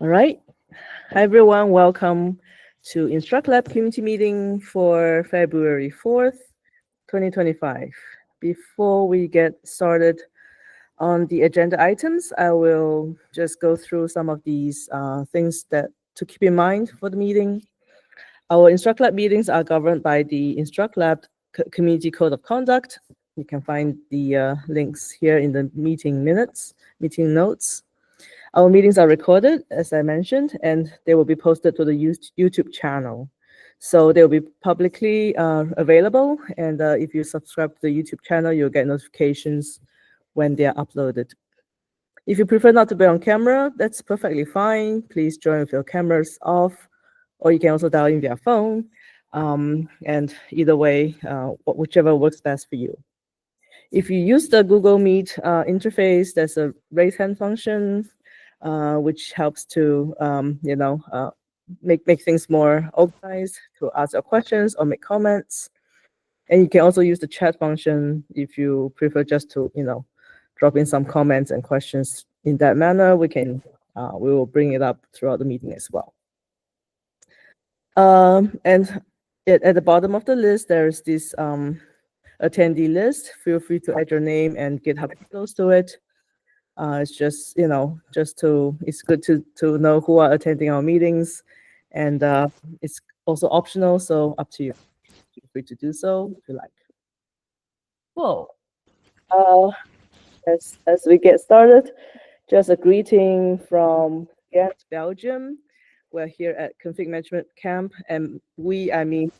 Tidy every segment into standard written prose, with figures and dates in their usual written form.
All right. Hi, everyone. Welcome to InstructLab community meeting for February 4th, 2025. Before we get started on the agenda items, I will just go through some of these things that to keep in mind for the meeting. Our InstructLab meetings are governed by the InstructLab Community Code of Conduct. You can find the links here in the meeting notes. Our meetings are recorded, as I mentioned, and they will be posted to the YouTube channel. So they'll be publicly available, and if you subscribe to the YouTube channel, you'll get notifications when they are uploaded. If you prefer not to be on camera, that's perfectly fine. Please join with your cameras off, or you can also dial in via phone. And either way, whichever works best for you. If you use the Google Meet interface, there's a raise hand function, which helps to make things more organized, to ask your questions or make comments. And you can also use the chat function if you prefer just to drop in some comments and questions in that manner. We will bring it up throughout the meeting as well. And at the bottom of the list, there's this attendee list. Feel free to add your name and GitHub close to it. It's just it's good to know who are attending our meetings, and it's also optional, so up to you. Feel free to do so if you like. Whoa. As we get started, just a greeting from Ghent, Belgium. We're here at Config Management Camp, and I mean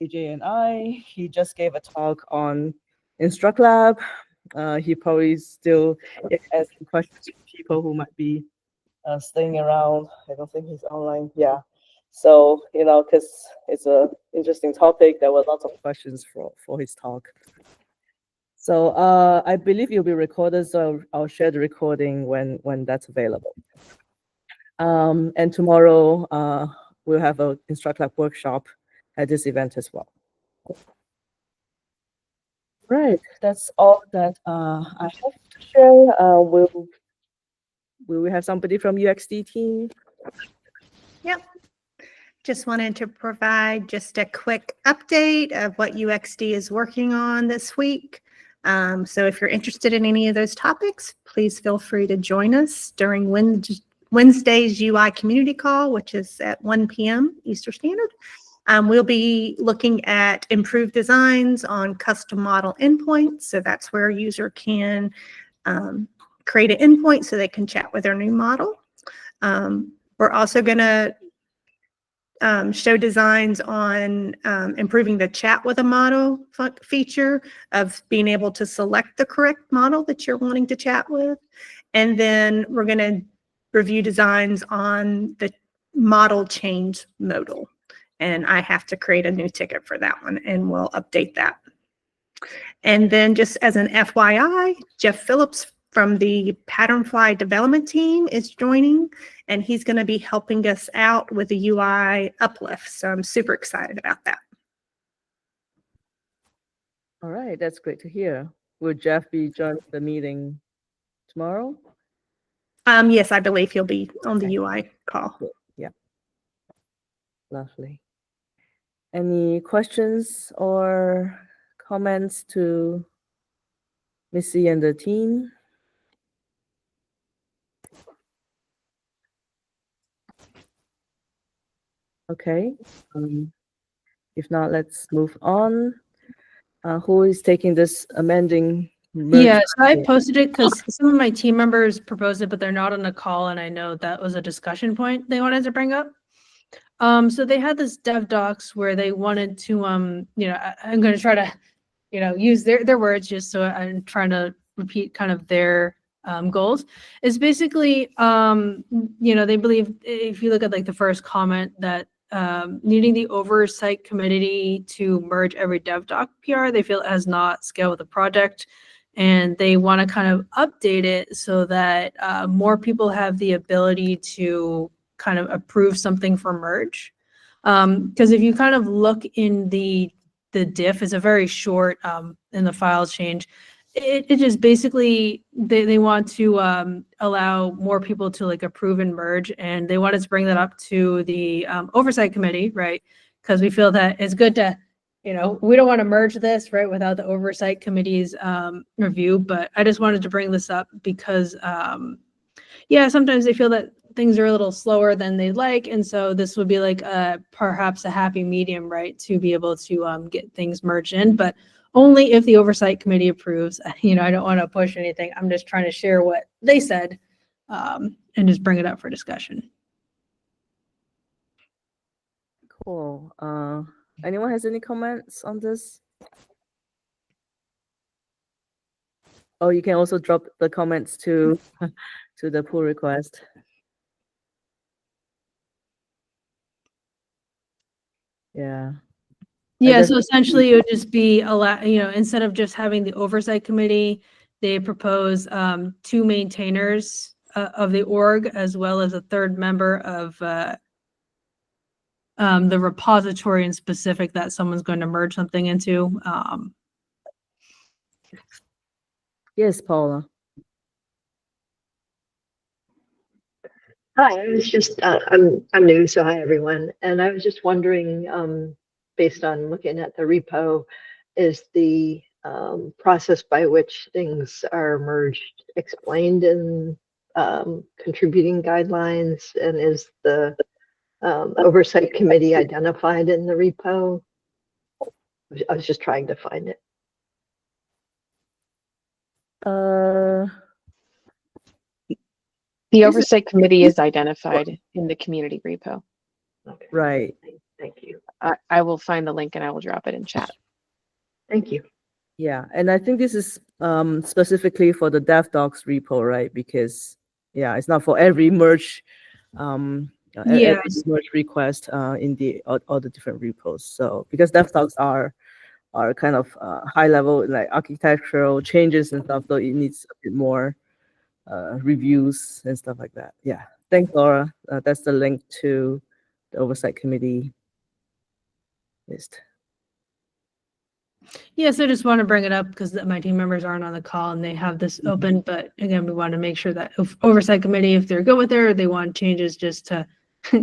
AJ and I. He just gave a talk on InstructLab. He probably still asking questions from people who might be staying around. I don't think he's online. Yeah. So, because it's an interesting topic, there were lots of questions for his talk. So I believe it'll be recorded, so I'll share the recording when that's available. And tomorrow we'll have an InstructLab workshop at this event as well. Right, that's all that I have to share. Will we have somebody from UXD team? Yep. Just wanted to provide just a quick update of what UXD is working on this week. So if you're interested in any of those topics, please feel free to join us during Wednesday's UI community call, which is at 1 p.m. Eastern Standard. We'll be looking at improved designs on custom model endpoints. So that's where a user can create an endpoint so they can chat with their new model. We're also going to show designs on improving the chat with a model feature of being able to select the correct model that you're wanting to chat with. And then we're going to review designs on the model change modal. And I have to create a new ticket for that one, and we'll update that. And then just as an FYI, Jeff Phillips from the Patternfly development team is joining, and he's going to be helping us out with the UI uplift. So I'm super excited about that. All right, that's great to hear. Will Jeff be joining the meeting tomorrow? Yes, I believe he'll be on the UI call. Yeah. Lovely. Any questions or comments to Missy and the team? Okay. If not, let's move on. Who is taking this amending? Yeah, so I posted it because some of my team members proposed it, but they're not on the call, and I know that was a discussion point they wanted to bring up. So they had this dev docs where they wanted to, I'm going to try to, use their words just so I'm trying to repeat kind of their goals. It's basically, they believe if you look at like the first comment that needing the oversight committee to merge every dev doc PR, they feel it has not scaled with the project. And they want to kind of update it so that more people have the ability to kind of approve something for merge. Because if you kind of look in the diff, it's a very short in the file change. It just basically they want to allow more people to like approve and merge, and they wanted to bring that up to the oversight committee, right? Because we feel that it's good to, we don't want to merge this right without the oversight committee's review. But I just wanted to bring this up because yeah, sometimes they feel that things are a little slower than they'd like, and so this would be like perhaps a happy medium, right, to be able to get things merged in, but only if the oversight committee approves. I don't want to push anything. I'm just trying to share what they said and just bring it up for discussion. Cool. Anyone has any comments on this? Oh, you can also drop the comments to the pull request. Yeah. Yeah, so essentially it would just be instead of just having the oversight committee, they propose 2 maintainers of the org, as well as a third member of the repository in specific that someone's going to merge something into. Yes, Paula. Hi, I was just, I'm new, so hi everyone. And I was just wondering, based on looking at the repo, is the process by which things are merged explained in contributing guidelines? And is the oversight committee identified in the repo? I was just trying to find it. The oversight committee is identified in the community repo. Okay. Right. Thank you. I will find the link and I will drop it in chat. Thank you. Yeah, and I think this is specifically for the DevDocs repo, right? Because yeah, it's not for every merge every merge request in the all the different repos. So because DevDocs are kind of high level like architectural changes and stuff, so it needs a bit more reviews and stuff like that. Yeah, thanks, Laura. That's the link to the oversight committee list. Yes, I just want to bring it up because my team members aren't on the call and they have this open. But again, we want to make sure that oversight committee, if they're good with it or they want changes, just to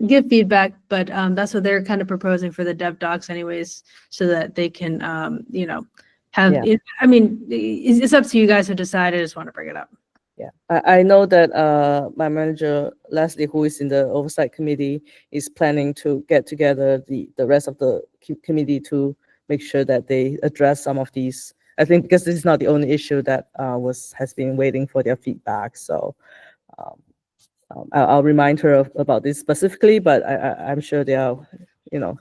give feedback. But that's what they're kind of proposing for the dev docs anyways, so that they can, have, I mean, it's up to you guys to decide. I just want to bring it up. Yeah, I know that my manager, Leslie, who is in the oversight committee, is planning to get together the rest of the committee to make sure that they address some of these. I think because this is not the only issue that has been waiting for their feedback. So I'll remind her about this specifically, but I'm sure they are,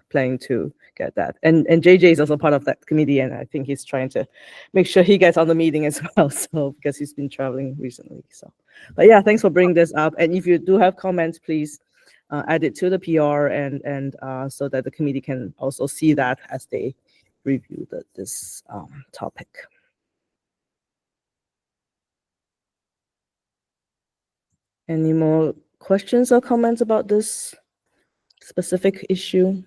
planning to get that. And JJ is also part of that committee, and I think he's trying to make sure he gets on the meeting as well. So because he's been traveling recently. So, but yeah, thanks for bringing this up. And if you do have comments, please add it to the PR and so that the committee can also see that as they review this topic. Any more questions or comments about this specific issue?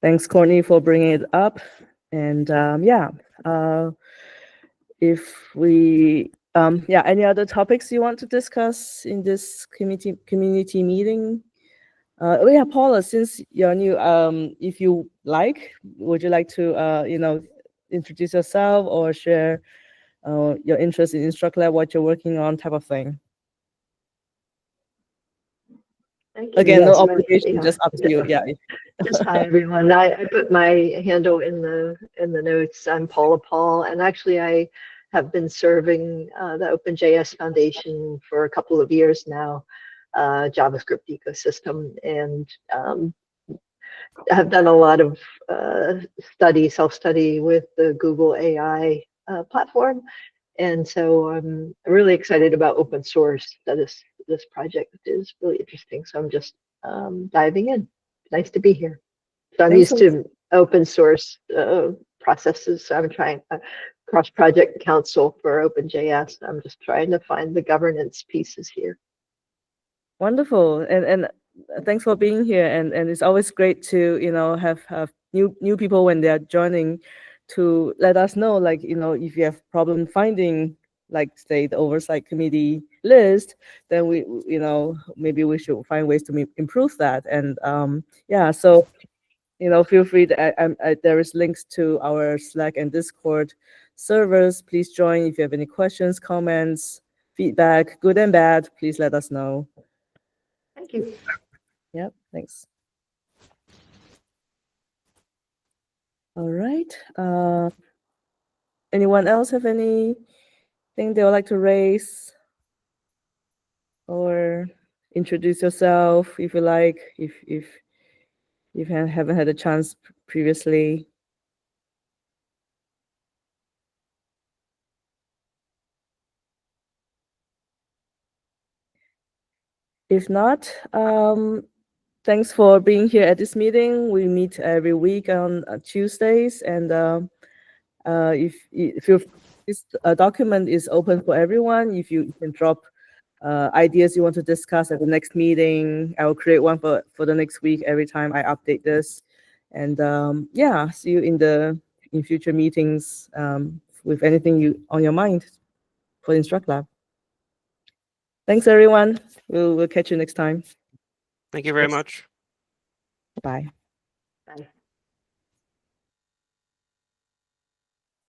Thanks, Courtney, for bringing it up. And if we, any other topics you want to discuss in this community meeting? Paula, since you're new, if you like, would you like to, introduce yourself or share your interest in InstructLab, what you're working on, type of thing? Thank you. Again, Yes, no obligation, just up to you. Yeah. Just hi everyone. I put my handle in the notes. I'm Paula Paul, and actually I have been serving the OpenJS Foundation for a couple of years now, JavaScript ecosystem, and have done a lot of self-study with the Google AI platform, and so I'm really excited about open source. That this project is really interesting. So I'm just diving in. Nice to be here. So I'm used to open source processes. So I'm trying cross-project council for OpenJS. I'm just trying to find the governance pieces here. Wonderful. And thanks for being here, and it's always great to have new people when they are joining to let us know, like, if you have problem finding, like, say, the oversight committee list, then we maybe we should find ways to improve that. And yeah, so feel free to, there is links to our Slack and Discord servers. Please join. If you have any questions, comments, feedback, good and bad, please let us know. Thank you. Yep, thanks. All right. Anyone else have anything they would like to raise? Or introduce yourself if you like, if you haven't had a chance previously. If not, thanks for being here at this meeting. We meet every week on Tuesdays, and if this document is open for everyone, if you can drop ideas you want to discuss at the next meeting, I will create one for the next week every time I update this. And yeah, see you in future meetings with anything on your mind for InstructLab. Thanks, everyone. We'll catch you next time. Thank you very much. Bye. Bye.